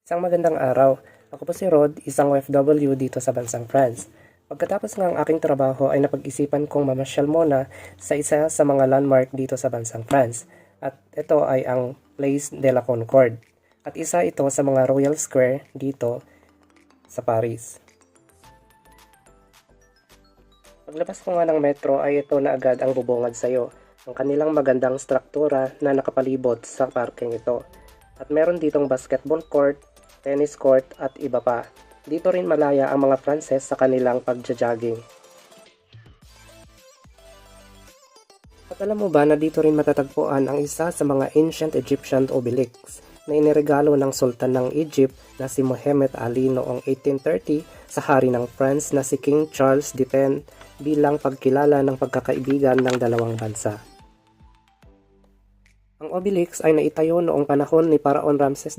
Isang magandang araw. Ako po si Rod, isang OFW dito sa bansang France. Pagkatapos ng aking trabaho ay napag-isipan kong mamasyal muna sa isa sa mga landmark dito sa bansang France. At ito ay ang Place de la Concorde. At isa ito sa mga Royal Square dito sa Paris. Paglabas ko nga ng metro ay ito na agad ang bubungad sa iyo. Ang kanilang magandang struktura na nakapalibot sa parking ito. At meron ditong basketball court, tennis court at iba pa. Dito rin malaya ang mga Franses sa kanilang pagja-jogging. At alam mo ba na dito rin matatagpuan ang isa sa mga ancient Egyptian obelisks na iniregalo ng Sultan ng Egypt na si Muhammad Ali noong 1830 sa hari ng France na si King Charles X bilang pagkilala ng pagkakaibigan ng dalawang bansa. Ang obelisk ay naitayo noong panahon ni Paraon Ramses